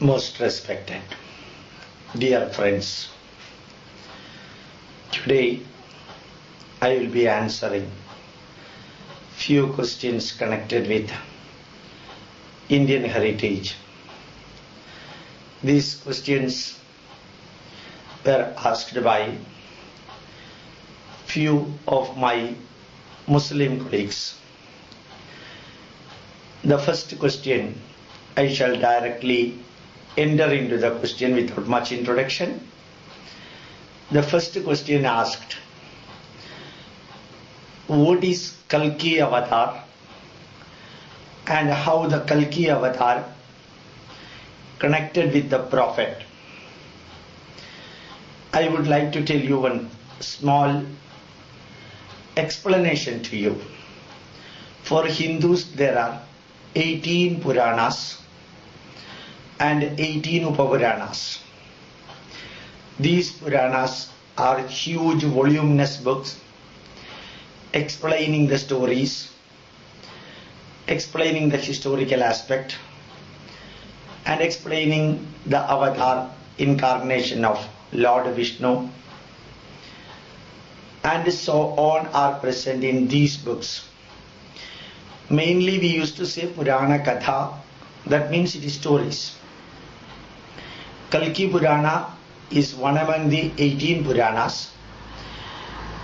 Most respected, dear friends, today I will be answering few questions connected with Indian heritage. These questions were asked by few of my Muslim colleagues. The first question, I shall directly enter into the question without much introduction. The first question asked, what is Kalki avatar and how the Kalki avatar connected with the Prophet? I would like to tell you one small explanation to you. For Hindus there are 18 Puranas and 18 Upapuranas. These Puranas are huge voluminous books explaining the stories, explaining the historical aspect, and explaining the avatar incarnation of Lord Vishnu, and so on are present in these books. Mainly we used to say Purana Katha, that means it is stories. Kalki Purana is one among the 18 Puranas,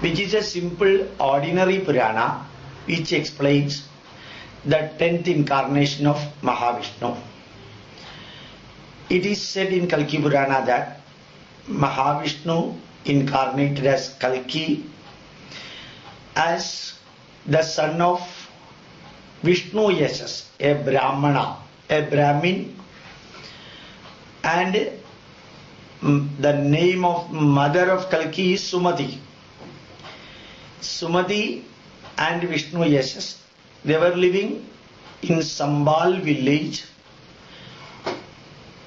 which is a simple ordinary Purana which explains the 10th incarnation of Mahavishnu. It is said in Kalki Purana that Mahavishnu incarnated as Kalki as the son of Vishnu Yashas, a Brahmana, a Brahmin, and the name of mother of Kalki is Sumati. Sumati and Vishnu Yashas, they were living in Sambal village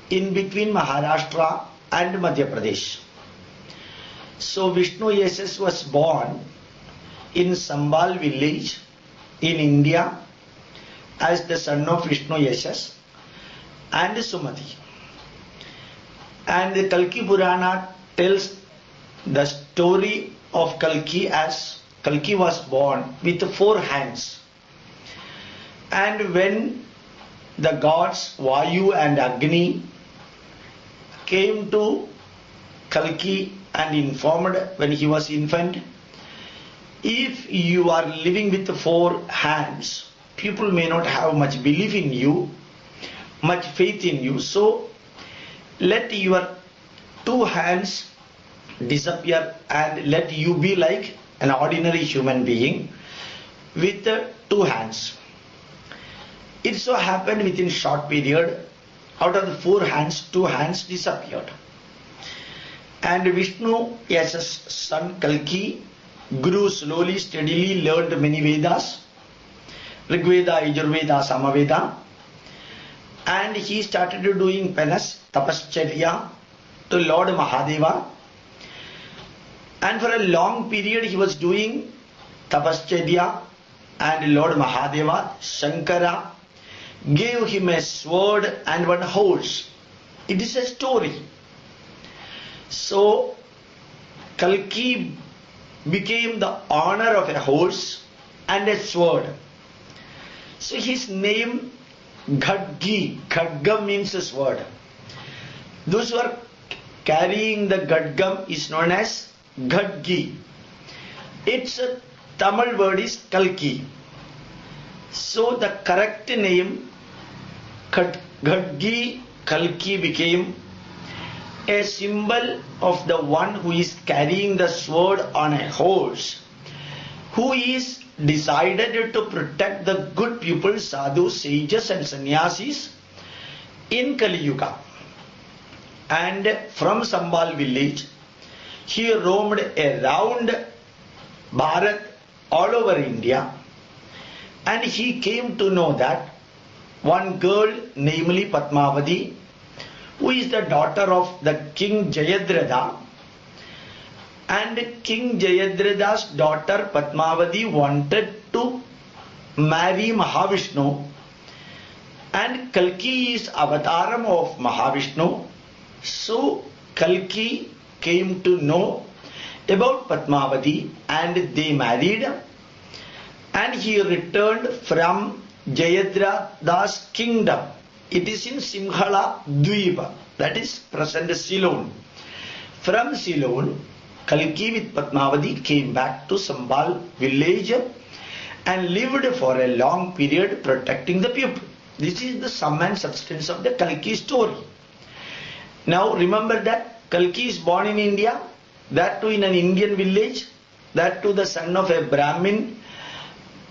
in between Maharashtra and Madhya Pradesh. So Vishnu Yashas was born in Sambal village in India as the son of Vishnu Yashas and Sumati. And the Kalki Purana tells the story of Kalki as Kalki was born with 4 hands. And when the gods Vayu and Agni came to Kalki and informed when he was infant, if you are living with 4 hands, people may not have much belief in you, much faith in you. So let your 2 hands disappear and let you be like an ordinary human being with 2 hands. It so happened within short period, out of the 4 hands, 2 hands disappeared. And Vishnu, as a son Kalki, grew slowly, steadily, learned many Vedas, Rigveda, Yajurveda, Samaveda, and he started doing penance, tapascharya to Lord Mahadeva. And for a long period he was doing tapascharya, and Lord Mahadeva, Shankara, gave him a sword and 1 horse. It is a story. So Kalki became the owner of a horse and a sword. So his name Gadgi, Khadgam means a sword. Those who are carrying the Gadgam is known as Gadgi. Its Tamil word is Kalki. So the correct name Gadgi Kalki became a symbol of the one who is carrying the sword on a horse, who is decided to protect the good people, sadhus, sages and sannyasis in Kali Yuga. And from Sambal village, he roamed around Bharat, all over India, and he came to know that one girl, namely Padmavati, who is the daughter of the King Jayadratha, and King Jayadratha's daughter Padmavati wanted to marry Mahavishnu, And Kalki is avataram of Mahavishnu. So Kalki came to know about Padmavati and they married, and he returned from Jayadratha's kingdom. It is in Simhala Dweepa, that is present Ceylon. From Ceylon, Kalki with Padmavati came back to Sambal village and lived for a long period protecting the people. This is the sum and substance of the Kalki story. Now remember that Kalki is born in India, that too in an Indian village, that too the son of a Brahmin,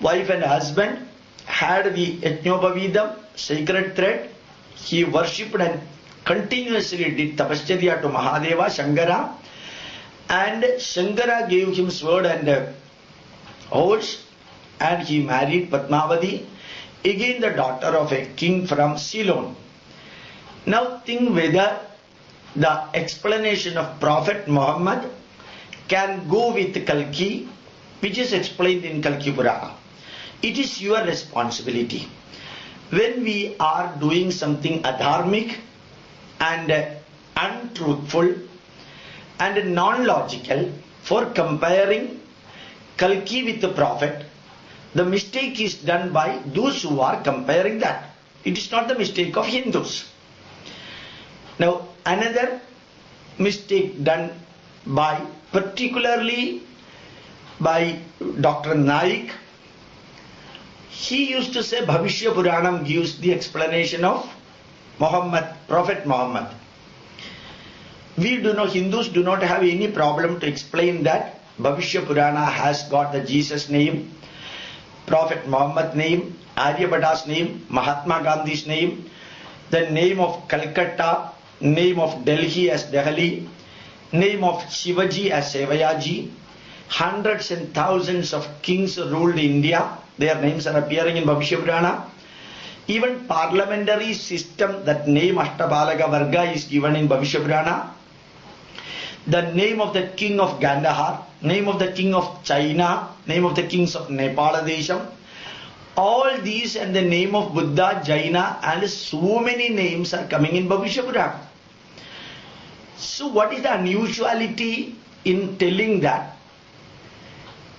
wife and husband, had the Yajnopavidam, sacred thread. He worshipped and continuously did tapasya to Mahadeva, Shankara, and Shankara gave him sword and horse, and he married Padmavati, again the daughter of a king from Ceylon. Now think whether the explanation of Prophet Muhammad can go with Kalki, which is explained in Kalki Purana. It is your responsibility. When we are doing something adharmic and untruthful and non-logical, for comparing Kalki with the Prophet, the mistake is done by those who are comparing that. It is not the mistake of Hindus. Now, another mistake done by, particularly by Dr. Naik, he used to say Bhavishya Puranam gives the explanation of Muhammad, Prophet Muhammad. We do not, Hindus do not have any problem to explain that Bhavishya Purana has got the Jesus name, Prophet Muhammad name, Aryabhata's name, Mahatma Gandhi's name, the name of Calcutta, name of Delhi as Delhi, name of Shivaji as Sevayaji. Hundreds and thousands of kings ruled India. Their names are appearing in Bhavishya Purana. Even parliamentary system, that name Ashtabalaga Varga is given in Bhavishya Purana. The name of the king of Gandhar, name of the king of China, name of the kings of Nepal Desham. All these and the name of Buddha, Jaina, and so many names are coming in Bhavishya Purana. So what is the unusuality in telling that?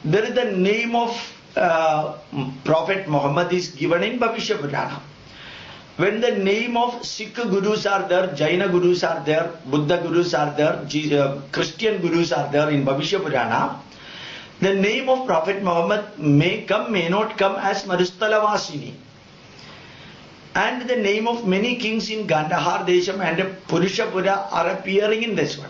There is the name of Prophet Muhammad is given in Bhavishya Purana. When the name of Sikh Gurus are there, Jaina Gurus are there, Buddha Gurus are there, Christian Gurus are there in Bhavishya Purana, the name of Prophet Muhammad may come, may not come as Marusthalavasini. And the name of many kings in Gandhar Desham and Purushapura are appearing in this one.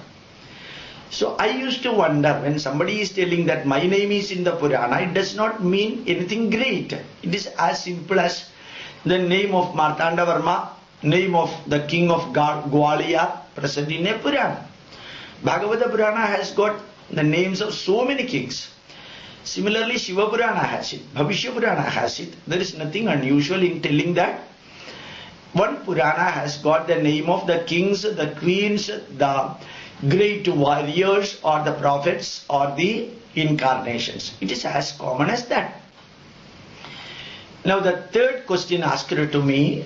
So I used to wonder, when somebody is telling that my name is in the Purana, it does not mean anything great. It is as simple as the name of Martanda Varma, name of the king of Gwalior, present in a Purana. Bhagavata Purana has got the names of so many kings. Similarly, Shiva Purana has it, Bhavishya Purana has it. There is nothing unusual in telling that. One Purana has got the name of the kings, the queens, the great warriors, or the prophets, or the incarnations. It is as common as that. Now the third question asked to me,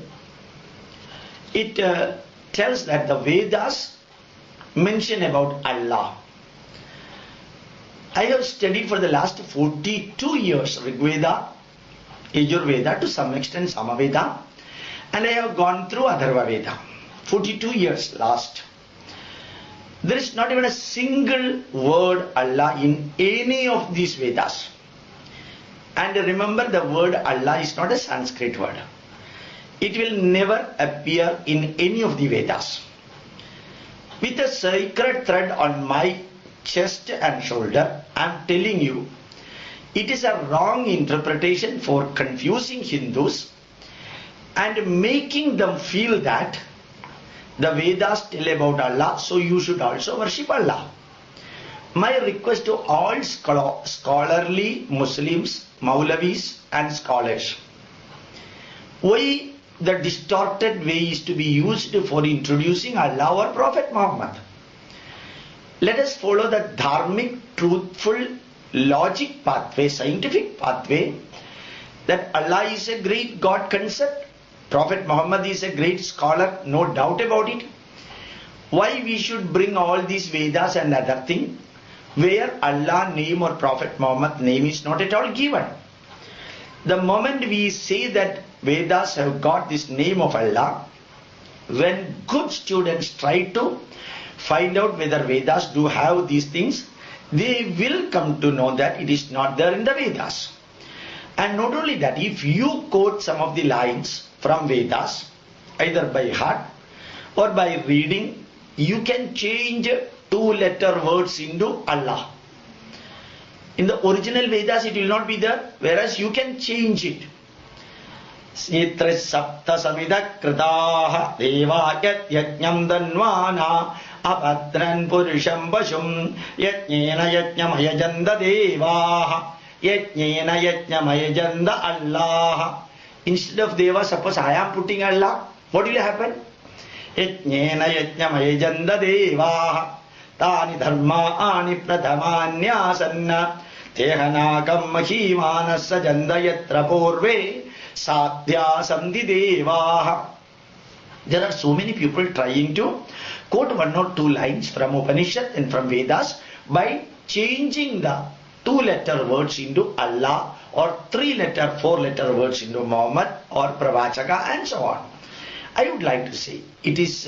it tells that the Vedas mention about Allah. I have studied for the last 42 years Rigveda, Yajurveda, to some extent Samaveda, and I have gone through Atharva Veda. 42 years last. There is not even a single word Allah in any of these Vedas. And remember, the word Allah is not a Sanskrit word. It will never appear in any of the Vedas. With a sacred thread on my chest and shoulder, I am telling you, it is a wrong interpretation for confusing Hindus and making them feel that the Vedas tell about Allah, so you should also worship Allah. My request to all scholarly Muslims, Maulavis and scholars, why the distorted way is to be used for introducing Allah or Prophet Muhammad? Let us follow the dharmic, truthful, logic pathway, scientific pathway, that Allah is a great God concept, Prophet Muhammad is a great scholar, no doubt about it. Why we should bring all these Vedas and other thing where Allah name or Prophet Muhammad name is not at all given? The moment we say that Vedas have got this name of Allah, when good students try to find out whether Vedas do have these things, they will come to know that it is not there in the Vedas. And not only that, if you quote some of the lines from Vedas, either by heart or by reading, you can change two-letter words into Allah. In the original Vedas, it will not be there, whereas you can change it. Snitra sapta samida kritaha devakat yajnam danvana apatran purusham vashum yajnena yajnamayajanda devaha yajnena yajnamayajanda Allah. Instead of Deva, suppose I am putting Allah, what will happen? Yajnena yajnamayajanda devaha tani dharma ani pradhamanya tehanakam mahimanasa jandayatra purve sadhya sandhi devaha. There are so many people trying to quote one or two lines from Upanishad and from Vedas by changing the two-letter words into Allah or three-letter, four-letter words into Muhammad or Pravachaka and so on. I would like to say it is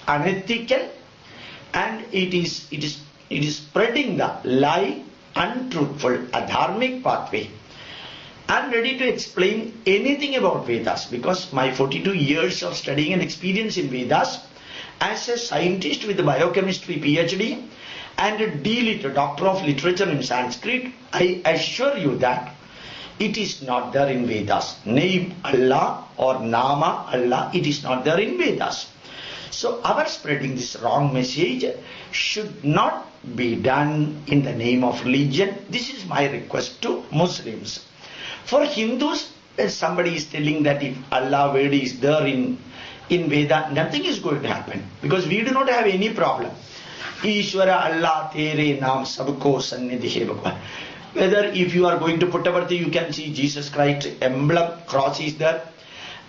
unethical and it is spreading the lie, untruthful, adharmic pathway. I am ready to explain anything about Vedas because my 42 years of studying and experience in Vedas as a scientist with a biochemistry PhD and a D.Lit, Doctor of Literature in Sanskrit, I assure you that it is not there in Vedas. Name Allah or Nama Allah, it is not there in Vedas. So our spreading this wrong message should not be done in the name of religion. This is my request to Muslims. For Hindus, when somebody is telling that if Allah word is there in Veda, nothing is going to happen because we do not have any problem. Ishwara Allah tere naam sabko sannidhi Bhagwan. Whether if you are going to Puttaparthi, you can see Jesus Christ emblem, cross is there,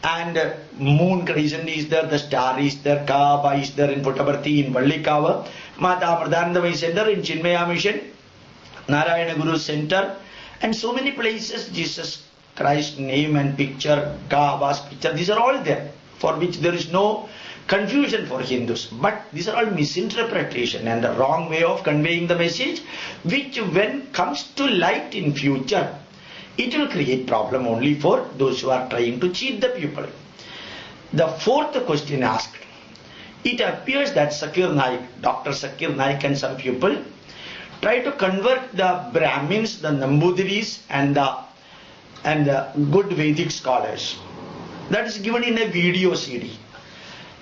and moon crescent is there, the star is there, Kaaba is there in Puttaparthi, in Vallikava, Mata Mardandavai Center, in Chinmaya Mission, Narayana Guru Center, and so many places Jesus Christ's name and picture, Kaaba's picture, these are all there, for which there is no confusion for Hindus. But these are all misinterpretation and the wrong way of conveying the message, which when comes to light in future, it will create problem only for those who are trying to cheat the people. The fourth question asked, it appears that Sakir Naik, Dr. Sakir Naik and some people try to convert the Brahmins, the Nambudiris and the good Vedic scholars. That is given in a video CD.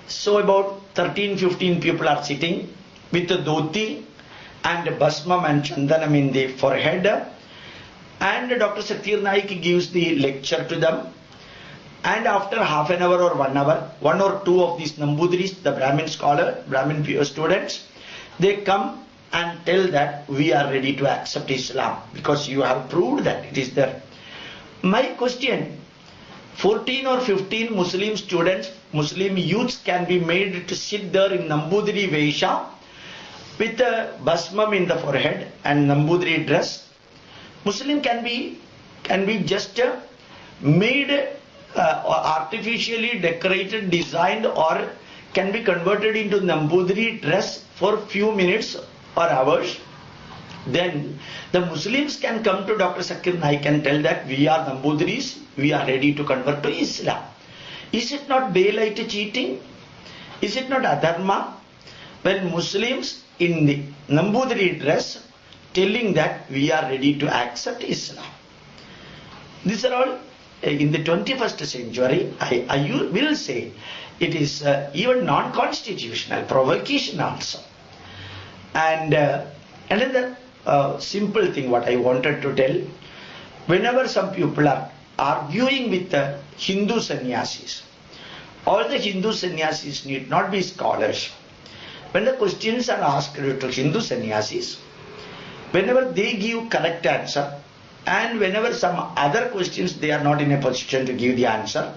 So about 13-15 people are sitting with a dhoti and basmam and chandanam in the forehead, and Dr. Sakir Naik gives the lecture to them, and after half an hour or 1 hour, one or two of these Nambudiris, the Brahmin scholar, Brahmin students, they come and tell that we are ready to accept Islam because you have proved that it is there. My question, 14 or 15 Muslim students, Muslim youths can be made to sit there in Nambudiri Vesha with a basmam in the forehead and Nambudiri dress. Muslim can be just made artificially decorated, designed, or can be converted into Nambudiri dress for few minutes or hours. Then the Muslims can come to Dr. Sakir Naik and tell that we are Nambudiris, we are ready to convert to Islam. Is it not daylight cheating? Is it not adharma? When Muslims in the Nambudiri dress telling that we are ready to accept Islam. These are all in the 21st century, I will say it is even non-constitutional, provocation also. And another simple thing what I wanted to tell, whenever some people are arguing with the Hindu sannyasis, all the Hindu sannyasis need not be scholars. When the questions are asked to Hindu sannyasis, whenever they give correct answer, and whenever some other questions they are not in a position to give the answer,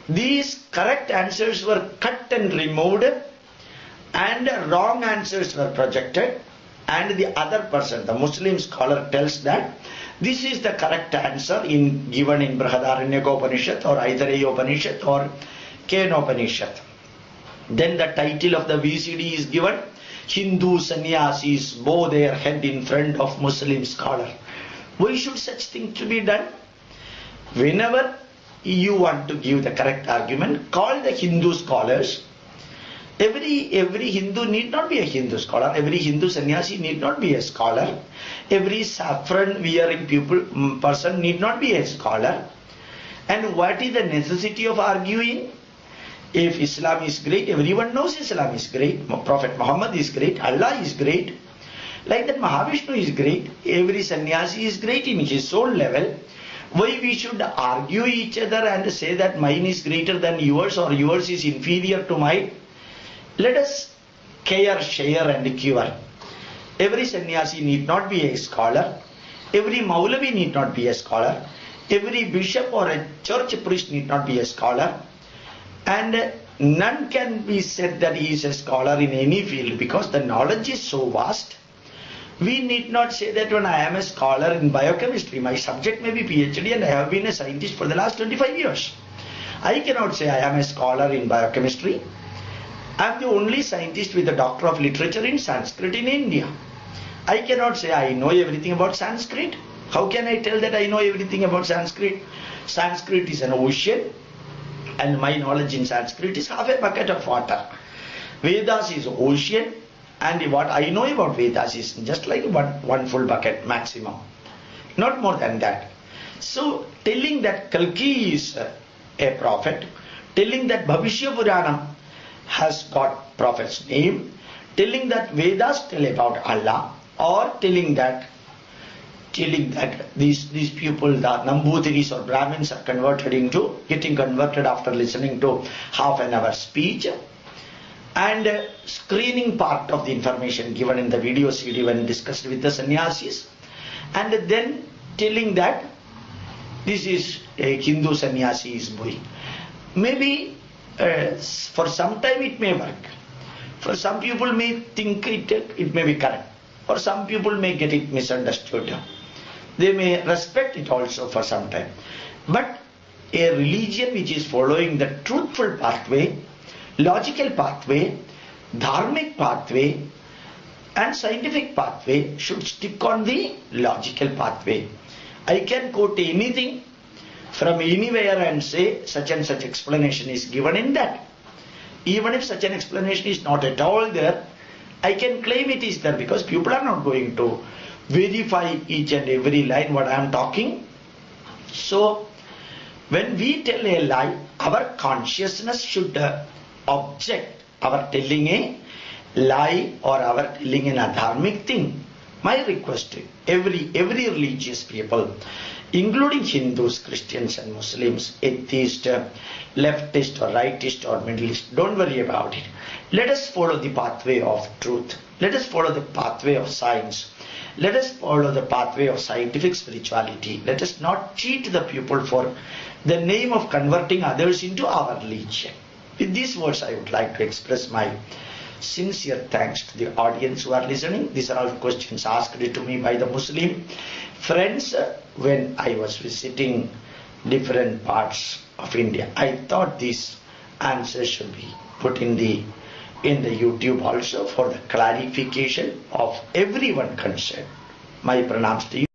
these correct answers were cut and removed and wrong answers were projected, and the other person, the Muslim scholar, tells that this is the correct answer given in Brihadaranyaka Upanishad or Aitareya Upanishad or Kena Upanishad. Then the title of the VCD is given, Hindu sannyasis bow their head in front of Muslim scholar. Why should such thing to be done? Whenever you want to give the correct argument, call the Hindu scholars. Every Hindu need not be a Hindu scholar. Every Hindu sannyasi need not be a scholar. Every saffron wearing person need not be a scholar. And what is the necessity of arguing? If Islam is great, everyone knows Islam is great. Prophet Muhammad is great. Allah is great. Like that Mahavishnu is great. Every sannyasi is great in his soul level. Why we should argue each other and say that mine is greater than yours or yours is inferior to mine? Let us care, share and cure. Every sannyasi need not be a scholar. Every Maulavi need not be a scholar. Every bishop or a church priest need not be a scholar. And none can be said that he is a scholar in any field, because the knowledge is so vast. We need not say that when I am a scholar in biochemistry, my subject may be PhD and I have been a scientist for the last 25 years. I cannot say I am a scholar in biochemistry. I am the only scientist with a doctor of literature in Sanskrit in India. I cannot say I know everything about Sanskrit. How can I tell that I know everything about Sanskrit? Sanskrit is an ocean and my knowledge in Sanskrit is half a bucket of water. Vedas is ocean and what I know about Vedas is just like one full bucket maximum. Not more than that. So telling that Kalki is a prophet, telling that Bhavishya Puranam has got prophet's name, telling that Vedas tell about Allah, or telling that these people, the Nambutiris or Brahmins, are getting converted after listening to half an hour speech, and screening part of the information given in the video CD when discussed with the sannyasis, and then telling that this is a Hindu sannyasi is doing. Maybe for some time it may work. For some people may think it may be correct. For some people may get it misunderstood. They may respect it also for some time. But a religion which is following the truthful pathway, logical pathway, dharmic pathway and scientific pathway should stick on the logical pathway. I can quote anything from anywhere and say such and such explanation is given in that. Even if such an explanation is not at all there, I can claim it is there, because people are not going to verify each and every line what I am talking. So when we tell a lie, our consciousness should object our telling a lie or our telling an adharmic thing. My request to every religious people, including Hindus, Christians and Muslims, atheist, leftist or rightist or middleist, don't worry about it. Let us follow the pathway of truth. Let us follow the pathway of science. Let us follow the pathway of scientific spirituality. Let us not cheat the people for the name of converting others into our religion. With these words, I would like to express my sincere thanks to the audience who are listening. These are all questions asked to me by the Muslim friends when I was visiting different parts of India. I thought these answers should be put in the YouTube also for the clarification of everyone concerned. My pranams to you.